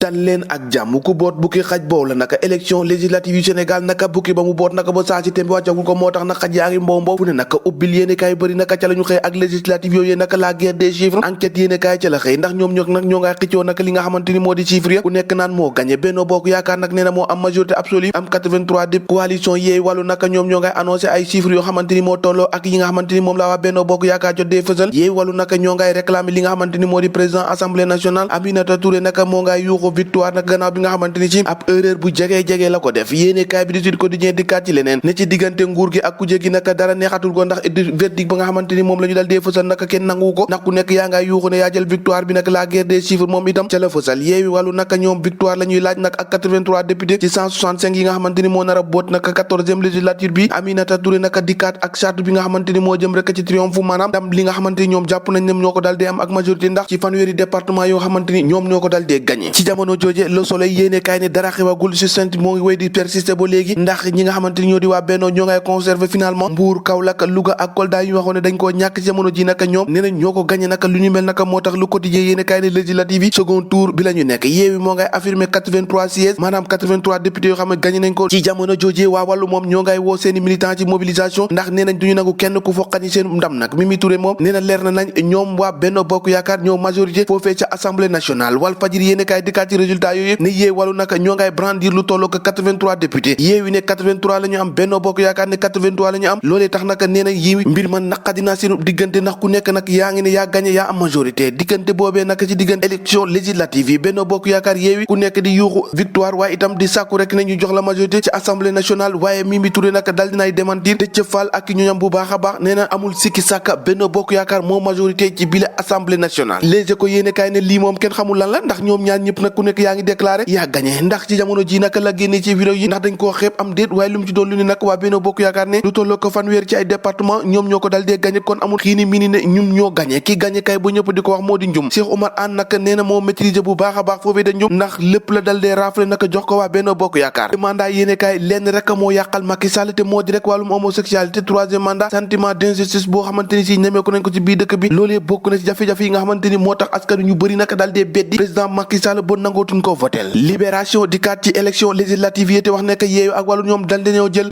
dal leen ak jàmm ku boot bukki xaj boow la naka élection législative yu Sénégal naka bukki ba mu boot naka ba saa si tembi wàccagul ko moo tax na xaj yaa ngi mbow mbow fu ne naka ubbil yéene kaay bëri naka ca la ñu xëy ak législative yooyu naka la guerre des chiffres enquête yéene kaay ca la xëy ndax ñoom ñoo ngay xëccoo naka li nga xamante ni moo di chiffres ya ku nekk naan moo gagné Benno Bokk Yaakaar nag nee na moo am majorité absolue am 83 députés coalition Yewwi Wallu naka ñoom ñoo ngay annoncé ay chiffres yoo xamante ni moo tolloo ak yi nga xamante ni moom la waa Benno Bokk Yaakaar jot dee fësal Yewwi Wallu naka ñoo ngay réclamer li nga xamante ni moo di président assemblée nationale Aminata Touré naka moo ngay yuuxu victoire nag gannaaw bi nga xamante ni ci ab erreur bu jege la ko def yéene kaay bi di Sud Quotidien dikkaat ci leneen ne ci diggante nguur gi ak kujje gi naka dara neexatul ko ndax verdict ba nga xamante ni moom la ñu dal dee fësal naka kenn nangu ko ndax ku nekk yaa ngay yuuxu ne yaa jël victoire bi nag la guerre des chiffres moom itam ca la fësal Yewwi Wallu naka ñoom victoire la ñuy laaj nag ak 83 députés ci 165 yi nga xamante ni moo nar a boot naka 14e législature bi Aminata Touré naka dikkaat ak charte bi nga xamante ni moo jëm rek ci triomphe maanaam dam li nga xamante ni ñoom jàpp nañ ne ñoo ko dal dee am ak majorité ndax ci fanweeri département yoo xamante ni ñoom ñoo ko dal dee gagné ci jamono jooje Le Soleil yéene kaay ne dara xewagul suspense moo ngi wéy di persister ba léegi ndax ñi nga xamante ni ñoo di waa Benno ñoo ngay conserver finalement Mbour Kaolack Louga ak Kolda yi ñu waxoon ne dañ koo ñàkk ci jamono ji naka ñoom nee nañ ñoo ko gagné naka lu ñu mel naka moo tax Le Quotidien yéene kaay ne législative yi second tour bi la ñu nekk Yewwi moo ngay affirmer 83 sièges maanaam 83 députés yoo xam ne gagné nañ ko ci jamono jooje waa Wallu moom ñoo ngay woo seeni militants ci mobilisation ndax nee nañ duñu nangu kenn ku foqani seen ndam nag Mimi Touré moom nee na leer na nañ ñoom waa Benno Bokk Yaakaar ñoo majorité foofee ca assemblée nationale Walfadjri yéene kaay dikkaat ci résultat yooyu ne Yewwi Wallu naka ñoo ngay brandir lu tolloo ko 83 députés Yewwi ne 83 la ñu am Benno Bokk Yaakaar ne 83 la ñu am loolee tax naka nee na yi mbir man naqadina seenu diggante ndax ku nekk nag yaa ngi ne yaa gagné yaa am majorité diggante boobee naka ci diggante élection législative yi Benno Bokk Yaakaar Yewwi ku nekk di yuuxu victoire waaye itam di sàkku rek ne ñu jox la majorité ci assemblée nationale waaye Mimi Touré naka dal dinay démentir Déthié Fall ak ñoñam bu baax a baax nee na amul sikki sàkka Benno Bokk Yaakaar moo majorité ci bile assemblée nationale léegi ko yéene kaay ne lii moom kenn xamul lan la ndax ñoom ñaar ñëpp nag ku nekk yaa ngi déclaré yaa gagné ndax ci jamono ji naka la génne ci vidéo yi ndax dañ koo xeeb am déet waaye lu mu ci doon lu ne nag waa Benno Bokk Yaakaar ne lu tolloo ko fanweer ci ay département ñoom ñoo ko dal dee gagné kon amul xiini mini ne ñun ñoo gagné ki gagné kay ba ñëpp di ko wax moo di njum Cheikh Oumar Anne nag nee na moo maîtriser bu baax a baax foofee da njum ndax lépp la dal dee rafle naka jox ko waa Benno Bokk Yaakaar mandat yéene kaay lenn rek moo yàqal Macky Sall te moo di rek wàllum homosexualité troisième mandat sentiment d'injustice boo xamante ni si ñemeeku nañ ko ci biir dëkk bi loolee bokk na ci jafe-jafe yi nga xamante ni moo tax askan ñu bëri naka dal dee beddi président Macky Sall ba nangootuñ ko votel libération dikkaat ci élection législative yi te wax nekk Yewwi ak Wallu ñoom dal dañoo jël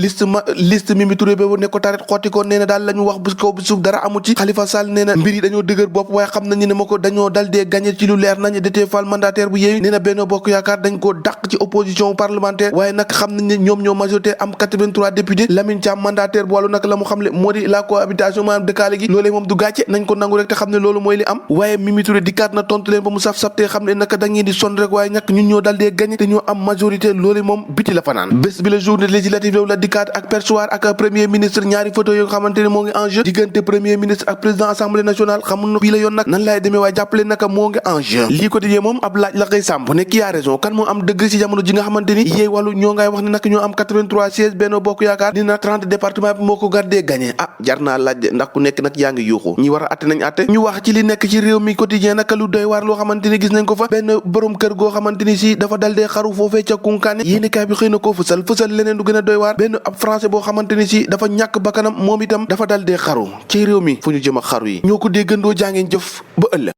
liste Mimi Touré ba ne ko taret xotti ko nee na daal la ñu wax bu kaw bu suuf dara amu ci Khalifa Sall nee na mbir yi dañoo dëgër bopp waaye xam nañu ne ma ko dañoo dal dee gagné ci lu leer nañ Déthié Fall mandataire bu Yewwi nee na Benno Bokk Yaakaar dañ ko dàq ci opposition parlementaire waaye nag xam nañ ne ñoom ñoo majorité am 83 députés Lamine Thiam mandataire bu Wallu nag la mu xamle moo di la cohabitation maanaam dëkkaale gi loolee moom du gàcce nañ ko nangu rek te xam ne loolu mooy li am waaye Mimi Touré dikkaat na tontu leen ba mu saf-saf te xam ne naka da ngeen di sonn rek waaye ñàkk ñun ñoo dal dee gagné te ñoo am majorité loolu moom biti la fanaan bés bi la journée législative yow la dikkaat ak perchoir ak premier ministre ñaari photo yoo xamante ne moo ngi en jeu diggante premier ministre ak président assemblée nationale xamul na fii la yoon nag nan laay demee waaye jàppale naka moo ngi en jeu lii ko tijjee moom ab laaj la koy sàmp ne qui a raison kan moo am dëgg ci jamono ji nga xamante ni Yewwi Wallu ñoo ngay wax ne nag ñoo am 83 sièges Benno Bokk Yaakaar dina 30 département bi moo ko gardé gagné jar naa laaj ndax ku nekk nag yaa ngi yuuxu ñi war a atte nañ atte ñu wax ci li nekk ci réew mi quotidien naka lu doy waar loo xamante ni gis nañ ko fa benn borom kër goo xamante ni si dafa dal dee xaru foofee ca kunkaane yéenekaay bi xëy na koo fësal leneen du gën a doy waar benn ab français boo xamante ni si dafa ñàkk bakkanam moom itam dafa dal dee xaru ci réew mi fu ñu jëm ak xaru yi ñoo ko déggandoo jàngeen jëf ba ëllëg